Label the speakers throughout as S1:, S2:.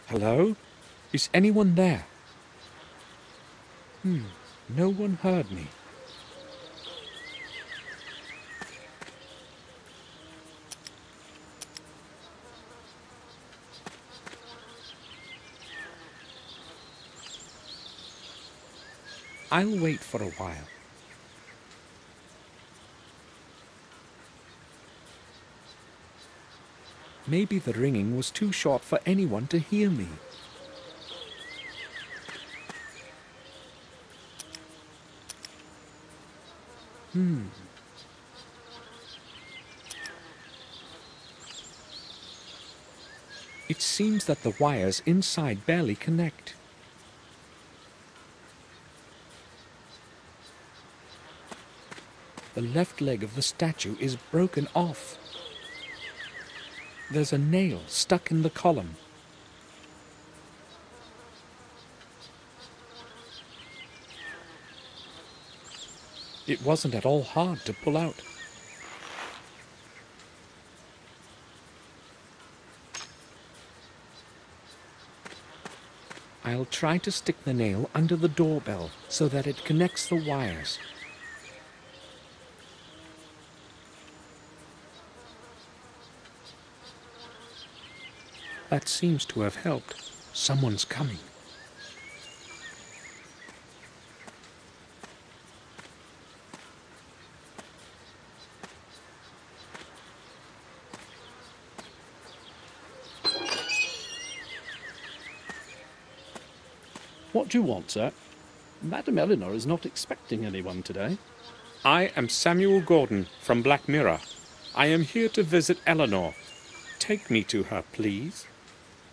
S1: Hello? Is anyone there? No one heard me. I'll wait for a while. Maybe the ringing was too short for anyone to hear me. It seems that the wires inside barely connect. The left leg of the statue is broken off. There's a nail stuck in the column. It wasn't at all hard to pull out. I'll try to stick the nail under the doorbell so that it connects the wires. That seems to have helped. Someone's coming.
S2: What do you want, sir? Madam Eleanor is not expecting anyone today.
S1: I am Samuel Gordon from Black Mirror. I am here to visit Eleanor. Take me to her, please.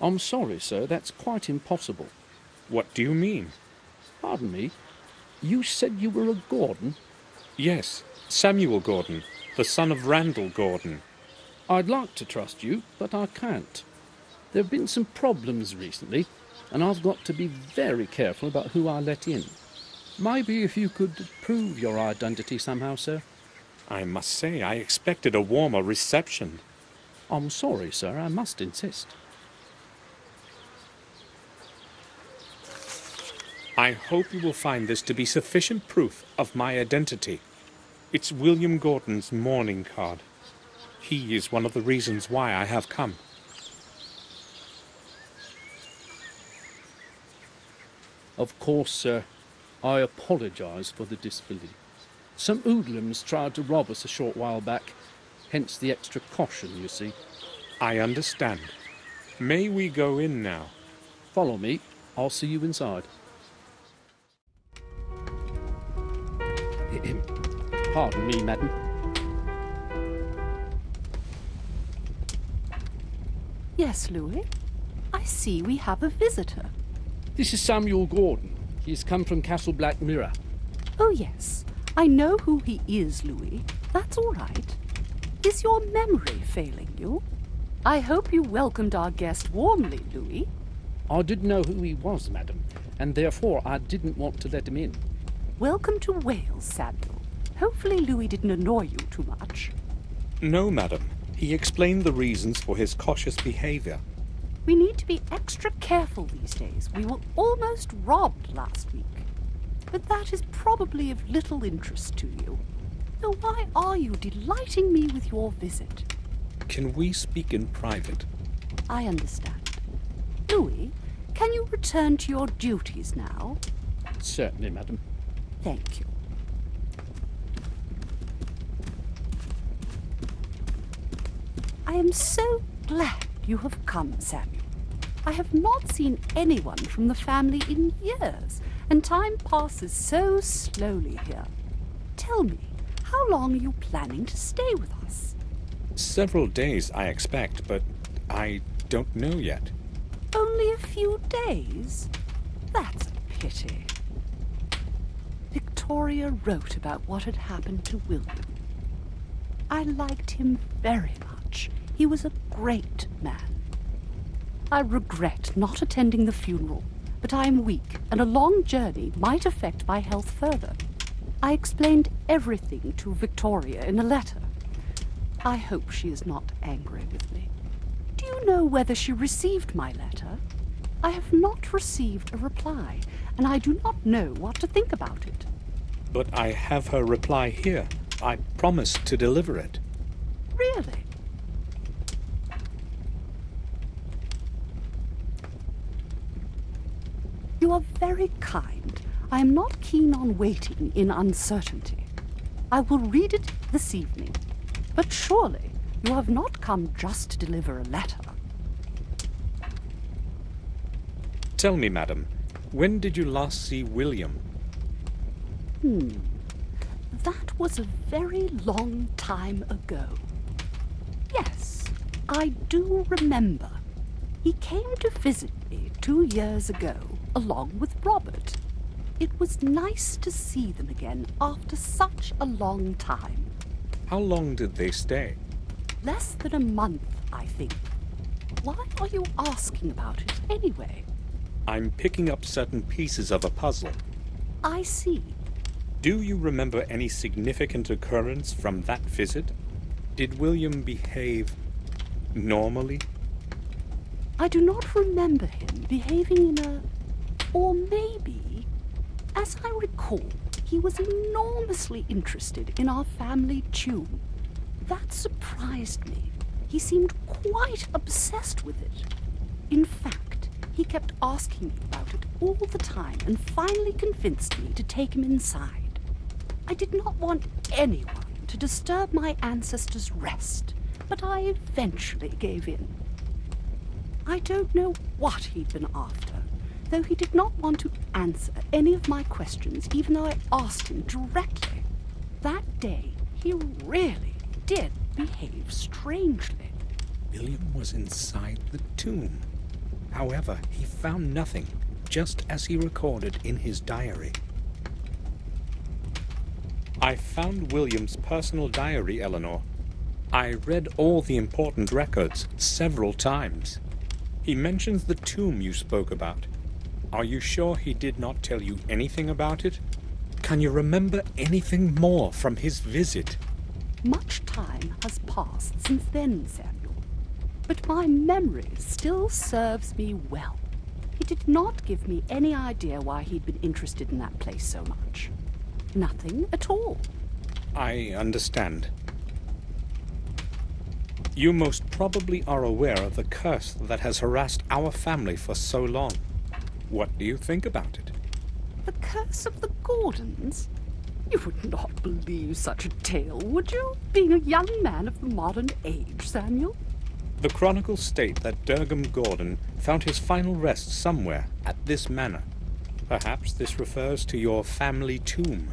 S2: I'm sorry, sir, that's quite impossible.
S1: What do you mean?
S2: Pardon me, you said you were a Gordon?
S1: Yes, Samuel Gordon, the son of Randall Gordon.
S2: I'd like to trust you, but I can't. There have been some problems recently, and I've got to be very careful about who I let in. Maybe if you could prove your identity somehow, sir.
S1: I must say I expected a warmer reception.
S2: I'm sorry, sir, I must insist.
S1: I hope you will find this to be sufficient proof of my identity. It's William Gordon's mourning card. He is one of the reasons why I have come.
S2: Of course, sir. I apologise for the disbelief. Some hoodlums tried to rob us a short while back, hence the extra caution, you see.
S1: I understand. May we go in now?
S2: Follow me. I'll see you inside. Pardon me, madam.
S3: Yes, Louis. I see we have a visitor.
S2: This is Samuel Gordon. He's come from Castle Black Mirror.
S3: Oh, yes. I know who he is, Louis. That's all right. Is your memory failing you? I hope you welcomed our guest warmly, Louis.
S2: I didn't know who he was, madam, and therefore I didn't want to let him in.
S3: Welcome to Wales, Samuel. Hopefully Louis didn't annoy you too much.
S1: No, madam. He explained the reasons for his cautious behaviour.
S3: We need to be extra careful these days. We were almost robbed last week. But that is probably of little interest to you. So why are you delighting me with your visit?
S1: Can we speak in private?
S3: I understand. Louis, can you return to your duties now?
S2: Certainly, madam.
S3: Thank you. I am so glad you have come, Samuel. I have not seen anyone from the family in years, and time passes so slowly here. Tell me, how long are you planning to stay with us?
S1: Several days, I expect, but I don't know yet.
S3: Only a few days? That's a pity. Victoria wrote about what had happened to William. I liked him very much. He was a great man. I regret not attending the funeral, but I am weak, and a long journey might affect my health further. I explained everything to Victoria in a letter. I hope she is not angry with me. Do you know whether she received my letter? I have not received a reply, and I do not know what to think about it.
S1: But I have her reply here. I promised to deliver it.
S3: Really? You are very kind. I am not keen on waiting in uncertainty. I will read it this evening. But surely you have not come just to deliver a letter.
S1: Tell me, madam, when did you last see William?
S3: That was a very long time ago. Yes, I do remember. He came to visit me 2 years ago, along with Robert. It was nice to see them again after such a long time.
S1: How long did they stay?
S3: Less than a month, I think. Why are you asking about it anyway?
S1: I'm picking up certain pieces of a puzzle.
S3: I see.
S1: Do you remember any significant occurrence from that visit? Did William behave normally?
S3: I do not remember him behaving in a... Or maybe, as I recall, he was enormously interested in our family tune. That surprised me. He seemed quite obsessed with it. In fact, he kept asking me about it all the time and finally convinced me to take him inside. I did not want anyone to disturb my ancestors' rest, but I eventually gave in. I don't know what he'd been after, though he did not want to answer any of my questions, even though I asked him directly. That day, he really did behave strangely.
S1: William was inside the tomb. However, he found nothing, just as he recorded in his diary. I found William's personal diary, Eleanor. I read all the important records several times. He mentions the tomb you spoke about. Are you sure he did not tell you anything about it? Can you remember anything more from his visit?
S3: Much time has passed since then, Samuel, but my memory still serves me well. He did not give me any idea why he'd been interested in that place so much. Nothing at all.
S1: I understand. You most probably are aware of the curse that has harassed our family for so long. What do you think about it?
S3: The curse of the Gordons? You would not believe such a tale, would you? Being a young man of the modern age, Samuel?
S1: The chronicles state that Durham Gordon found his final rest somewhere at this manor. Perhaps this refers to your family tomb.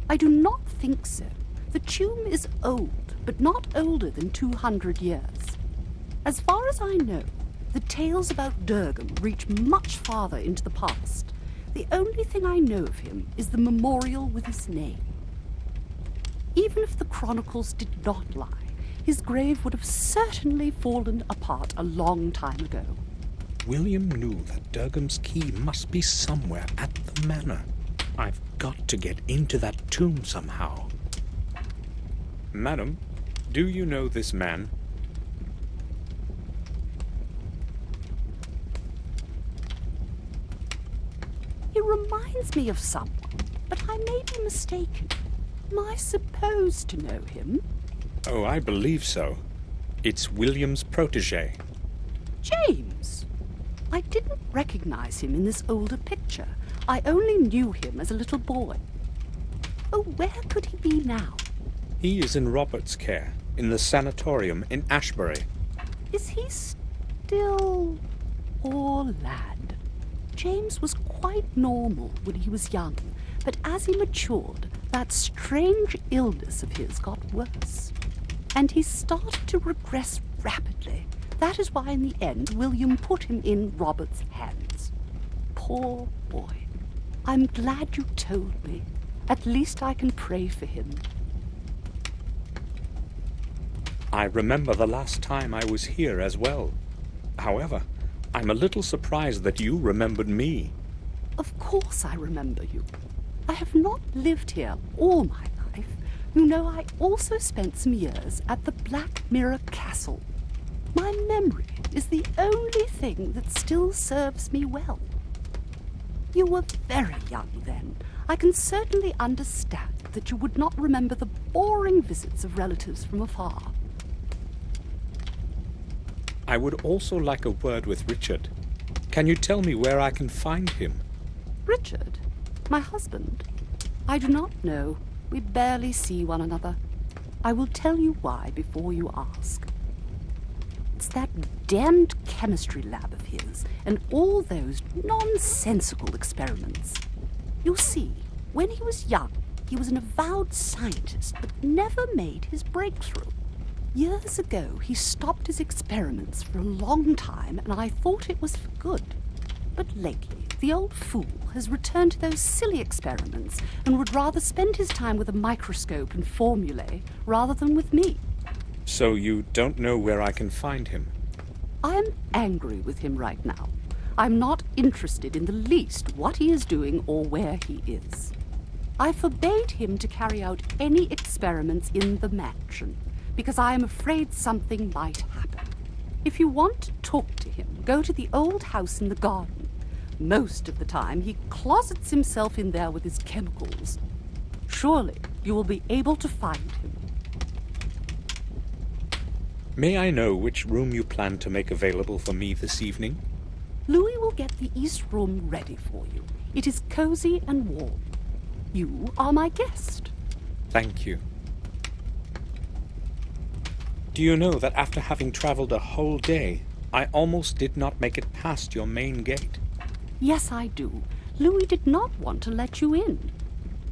S3: I do not think so. The tomb is old, but not older than 200 years. As far as I know, the tales about Durham reach much farther into the past. The only thing I know of him is the memorial with his name. Even if the chronicles did not lie, his grave would have certainly fallen apart a long time ago.
S1: William knew that Durham's key must be somewhere at the manor. I've got to get into that tomb somehow. Madam, do you know this man?
S3: He reminds me of someone, but I may be mistaken. Am I supposed to know him?
S1: Oh, I believe so. It's William's protege.
S3: James! I didn't recognize him in this older picture. I only knew him as a little boy. Oh, where could he be now?
S1: He is in Robert's care, in the sanatorium in Ashbury.
S3: Is he still... Poor lad. James was quite normal when he was young, but as he matured, that strange illness of his got worse. And he started to regress rapidly. That is why in the end William put him in Robert's hands. Poor boy. I'm glad you told me. At least I can pray for him.
S1: I remember the last time I was here as well. However, I'm a little surprised that you remembered me.
S3: Of course I remember you. I have not lived here all my life. You know, I also spent some years at the Black Mirror Castle. My memory is the only thing that still serves me well. You were very young then. I can certainly understand that you would not remember the boring visits of relatives from afar.
S1: I would also like a word with Richard. Can you tell me where I can find him?
S3: Richard? My husband? I do not know. We barely see one another. I will tell you why before you ask. It's that damned chemistry lab of his and all those nonsensical experiments. You see, when he was young, he was an avowed scientist but never made his breakthrough. Years ago, he stopped his experiments for a long time, and I thought it was for good. But lately, the old fool has returned to those silly experiments and would rather spend his time with a microscope and formulae rather than with me.
S1: So you don't know where I can find him?
S3: I am angry with him right now. I'm not interested in the least what he is doing or where he is. I forbade him to carry out any experiments in the mansion, because I am afraid something might happen. If you want to talk to him, go to the old house in the garden. Most of the time, he closets himself in there with his chemicals. Surely you will be able to find him.
S1: May I know which room you plan to make available for me this evening?
S3: Louis will get the east room ready for you. It is cozy and warm. You are my guest.
S1: Thank you. Do you know that after having traveled a whole day, I almost did not make it past your main gate?
S3: Yes, I do. Louis did not want to let you in.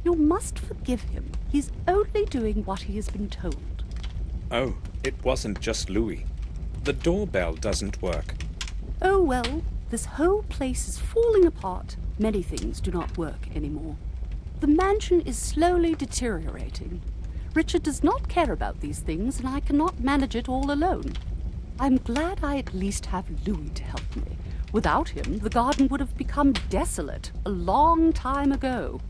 S3: You must forgive him. He's only doing what he has been told.
S1: Oh, it wasn't just Louis. The doorbell doesn't work.
S3: Oh, well, this whole place is falling apart. Many things do not work anymore. The mansion is slowly deteriorating. Richard does not care about these things, and I cannot manage it all alone. I'm glad I at least have Louis to help me. Without him, the garden would have become desolate a long time ago.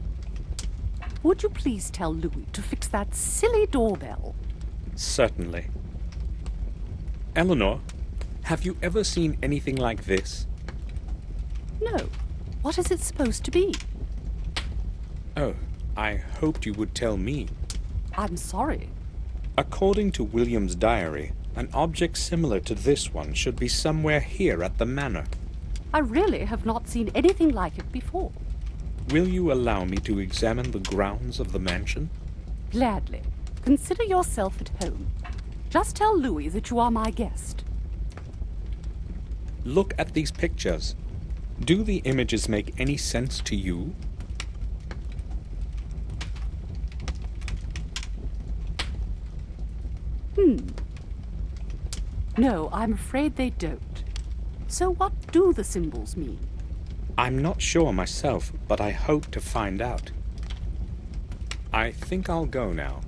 S3: Would you please tell Louis to fix that silly doorbell?
S1: Certainly. Eleanor, have you ever seen anything like this?
S3: No. What is it supposed to be?
S1: Oh, I hoped you would tell me.
S3: I'm sorry.
S1: According to William's diary, an object similar to this one should be somewhere here at the manor.
S3: I really have not seen anything like it before.
S1: Will you allow me to examine the grounds of the mansion?
S3: Gladly. Consider yourself at home. Just tell Louis that you are my guest.
S1: Look at these pictures. Do the images make any sense to you?
S3: No, I'm afraid they don't. So what do the symbols mean?
S1: I'm not sure myself, but I hope to find out. I think I'll go now.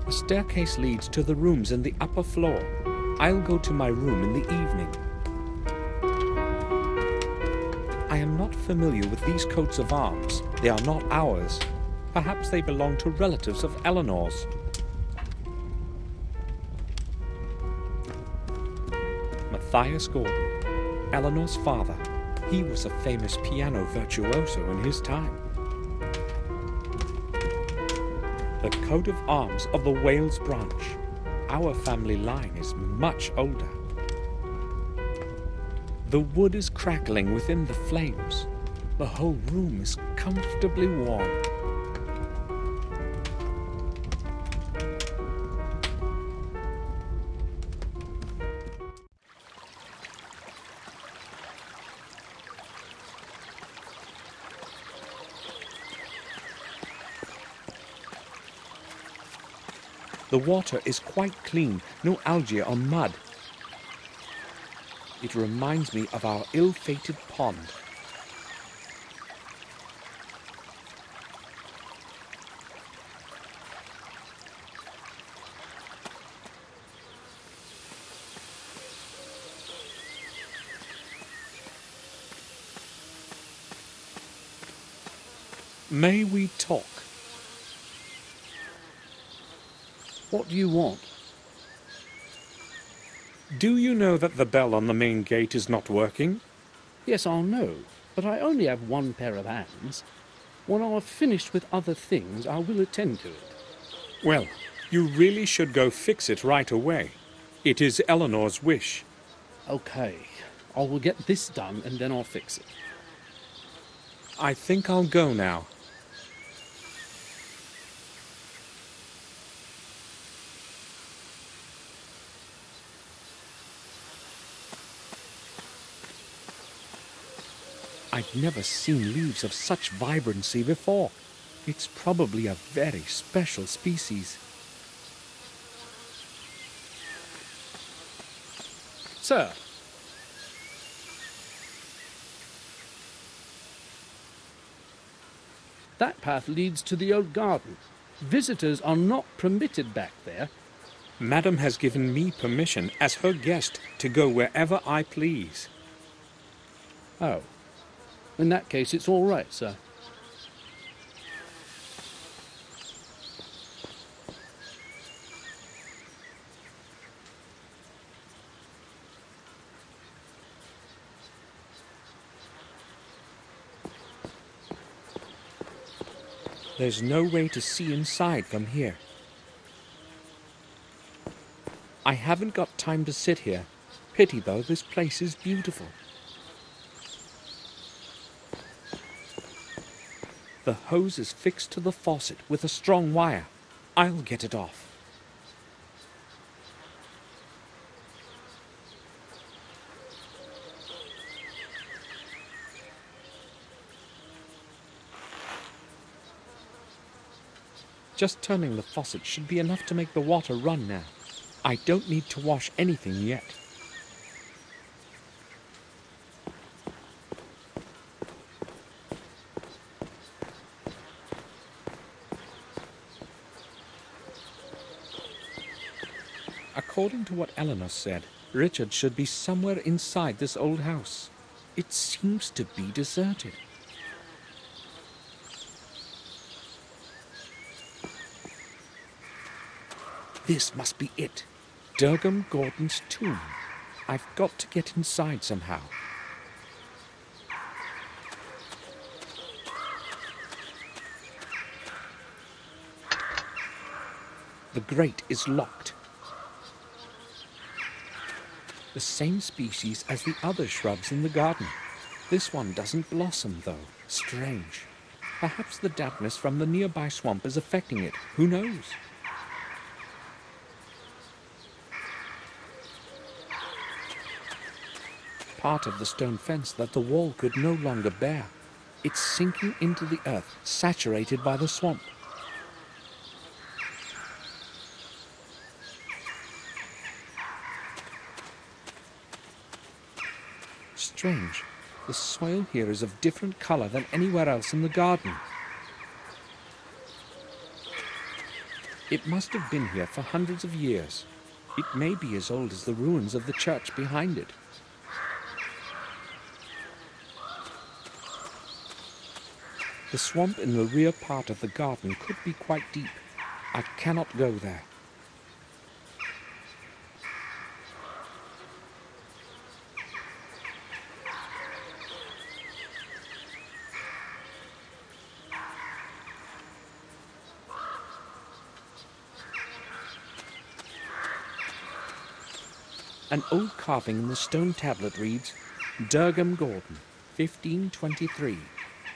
S1: A staircase leads to the rooms in the upper floor. I'll go to my room in the evening. I am not familiar with these coats of arms. They are not ours. Perhaps they belong to relatives of Eleanor's. Matthias Gordon, Eleanor's father. He was a famous piano virtuoso in his time. The coat of arms of the Wales branch. Our family line is much older. The wood is crackling within the flames. The whole room is comfortably warm. The water is quite clean, no algae or mud. It reminds me of our ill-fated pond. May we talk?
S2: What do you want?
S1: Do you know that the bell on the main gate is not working?
S2: Yes, I'll know, but I only have one pair of hands. When I've finished with other things, I will attend to it.
S1: Well, you really should go fix it right away. It is Eleanor's wish.
S2: Okay, I will get this done and then I'll fix it.
S1: I think I'll go now. I've never seen leaves of such vibrancy before. It's probably a very special species.
S2: Sir. That path leads to the old garden. Visitors are not permitted back there.
S1: Madam has given me permission as her guest to go wherever I please.
S2: Oh. In that case, it's all right, sir.
S1: There's no way to see inside from here. I haven't got time to sit here. Pity though, this place is beautiful. The hose is fixed to the faucet with a strong wire. I'll get it off. Just turning the faucet should be enough to make the water run now. I don't need to wash anything yet. According to what Eleanor said, Richard should be somewhere inside this old house. It seems to be deserted. This must be it. Durham Gordon's tomb. I've got to get inside somehow. The grate is locked. The same species as the other shrubs in the garden. This one doesn't blossom, though. Strange. Perhaps the dampness from the nearby swamp is affecting it. Who knows? Part of the stone fence that the wall could no longer bear. It's sinking into the earth, saturated by the swamp. Strange. The soil here is of different color than anywhere else in the garden. It must have been here for hundreds of years. It may be as old as the ruins of the church behind it. The swamp in the rear part of the garden could be quite deep. I cannot go there. An old carving in the stone tablet reads, Durham Gordon, 1523.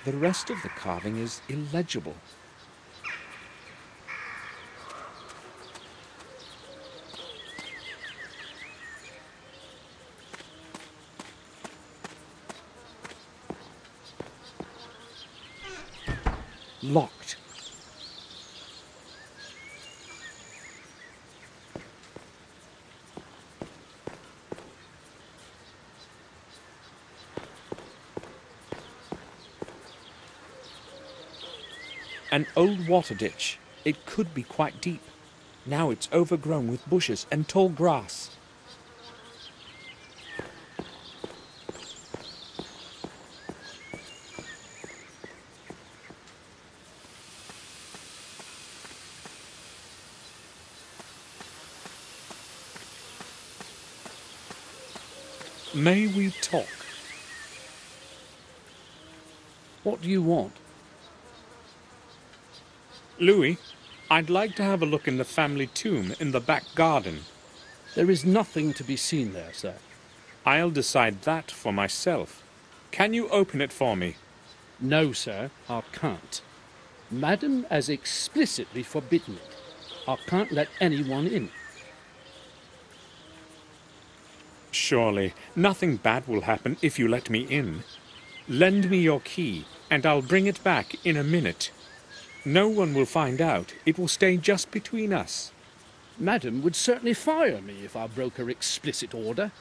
S1: The rest of the carving is illegible. Locked. An old water ditch. It could be quite deep. Now it's overgrown with bushes and tall grass. May we talk?
S2: What do you want?
S1: Louis, I'd like to have a look in the family tomb in the back garden.
S2: There is nothing to be seen there, sir.
S1: I'll decide that for myself. Can you open it for me?
S2: No, sir, I can't. Madam has explicitly forbidden it. I can't let anyone in.
S1: Surely, nothing bad will happen if you let me in. Lend me your key, and I'll bring it back in a minute. No one will find out. It will stay just between us.
S2: Madam would certainly fire me if I broke her explicit order.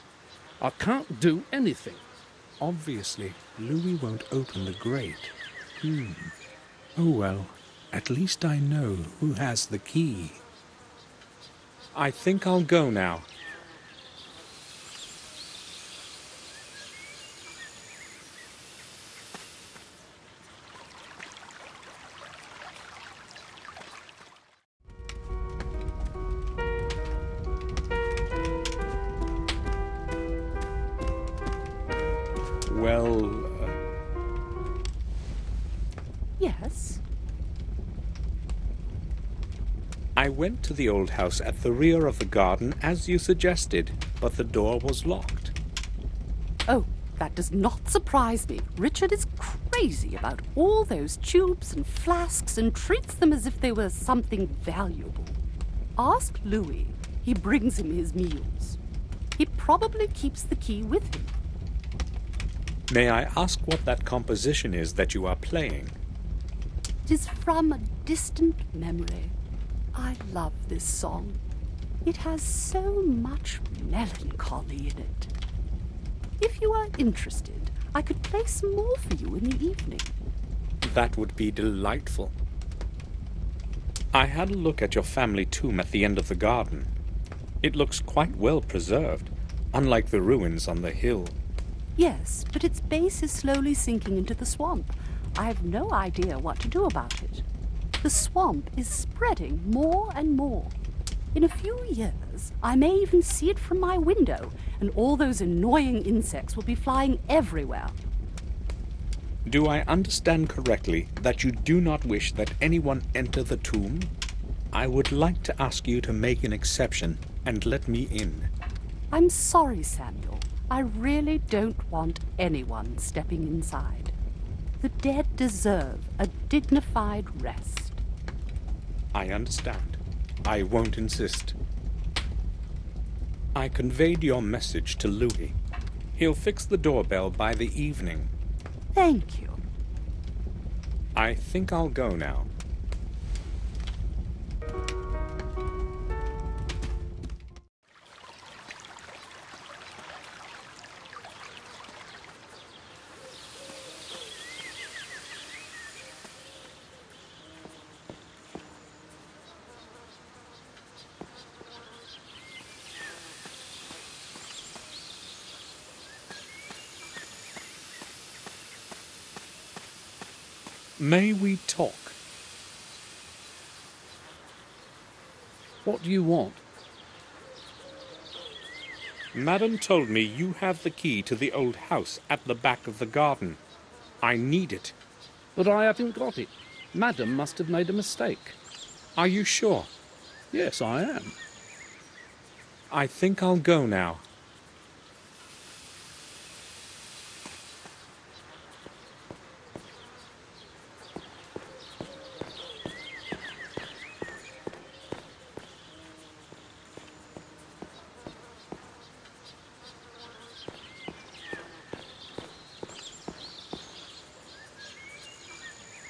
S2: I can't do anything.
S1: Obviously, Louis won't open the grate. Oh well, at least I know who has the key. I think I'll go now. Well,
S3: Yes?
S1: I went to the old house at the rear of the garden as you suggested, but the door was locked.
S3: Oh, that does not surprise me. Richard is crazy about all those tubes and flasks and treats them as if they were something valuable. Ask Louis. He brings him his meals. He probably keeps the key with him.
S1: May I ask what that composition is that you are playing?
S3: It is from a distant memory. I love this song. It has so much melancholy in it. If you are interested, I could play some more for you in the evening.
S1: That would be delightful. I had a look at your family tomb at the end of the garden. It looks quite well preserved, unlike the ruins on the hill.
S3: Yes, but its base is slowly sinking into the swamp. I have no idea what to do about it. The swamp is spreading more and more. In a few years, I may even see it from my window, and all those annoying insects will be flying everywhere.
S1: Do I understand correctly that you do not wish that anyone enter the tomb? I would like to ask you to make an exception and let me in.
S3: I'm sorry, Samuel. I really don't want anyone stepping inside. The dead deserve a dignified rest.
S1: I understand. I won't insist. I conveyed your message to Louis. He'll fix the doorbell by the evening.
S3: Thank you.
S1: I think I'll go now. May we talk?
S2: What do you want?
S1: Madam told me you have the key to the old house at the back of the garden. I need it.
S2: But I haven't got it. Madam must have made a mistake.
S1: Are you sure?
S2: Yes, I am.
S1: I think I'll go now.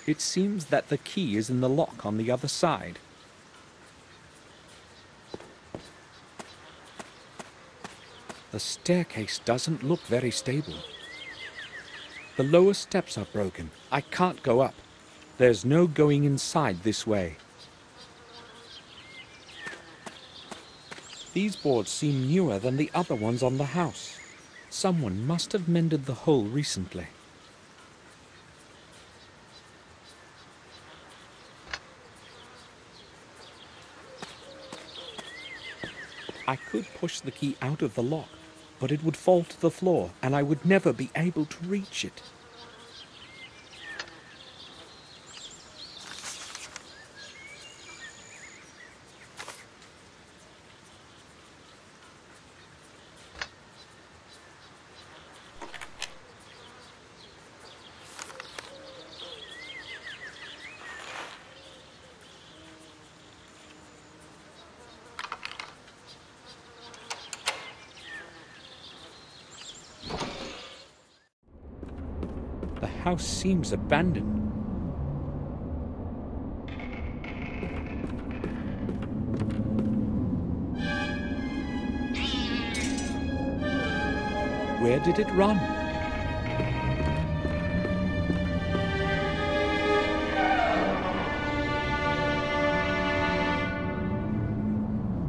S1: It seems that the key is in the lock on the other side. The staircase doesn't look very stable. The lower steps are broken. I can't go up. There's no going inside this way. These boards seem newer than the other ones on the house. Someone must have mended the hole recently. I could push the key out of the lock, but it would fall to the floor, and I would never be able to reach it. The house seems abandoned. Where did it run?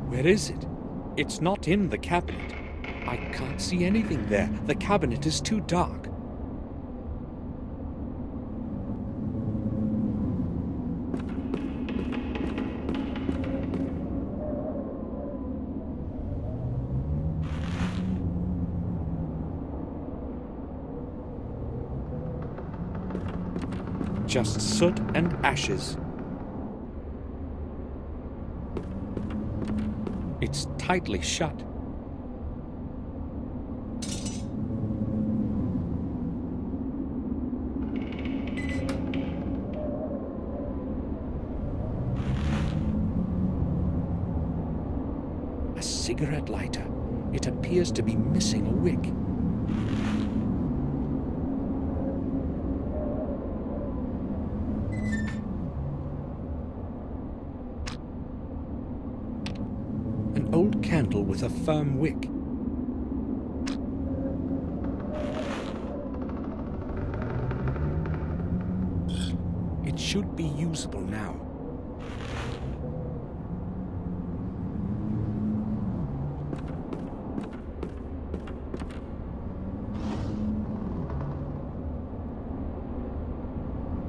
S1: Where is it? It's not in the cabinet. I can't see anything there. The cabinet is too dark. Just soot and ashes. It's tightly shut. A cigarette lighter. It appears to be missing a wick. Old candle with a firm wick. It should be usable now.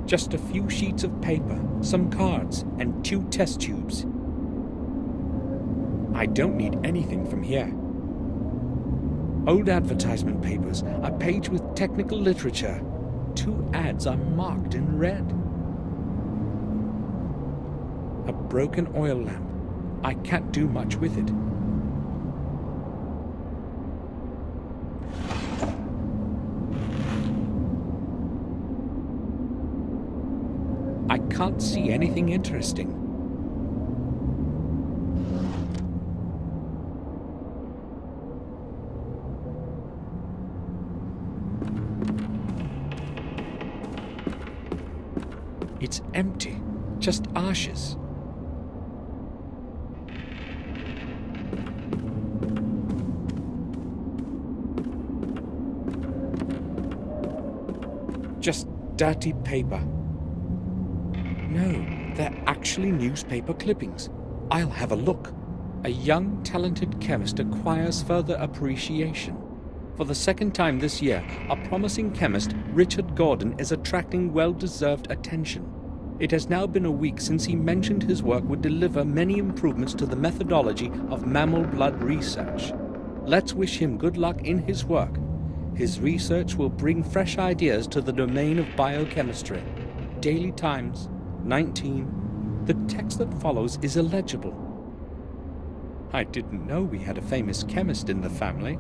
S1: Just a few sheets of paper, some cards, and 2 test tubes. I don't need anything from here. Old advertisement papers, a page with technical literature. 2 ads are marked in red. A broken oil lamp. I can't do much with it. I can't see anything interesting. It's empty, just ashes. Just dirty paper. No, they're actually newspaper clippings. I'll have a look. A young, talented chemist acquires further appreciation. For the second time this year, a promising chemist, Richard Gordon, is attracting well-deserved attention. It has now been a week since he mentioned his work would deliver many improvements to the methodology of mammal blood research. Let's wish him good luck in his work. His research will bring fresh ideas to the domain of biochemistry. Daily Times, 19. The text that follows is illegible. I didn't know we had a famous chemist in the family.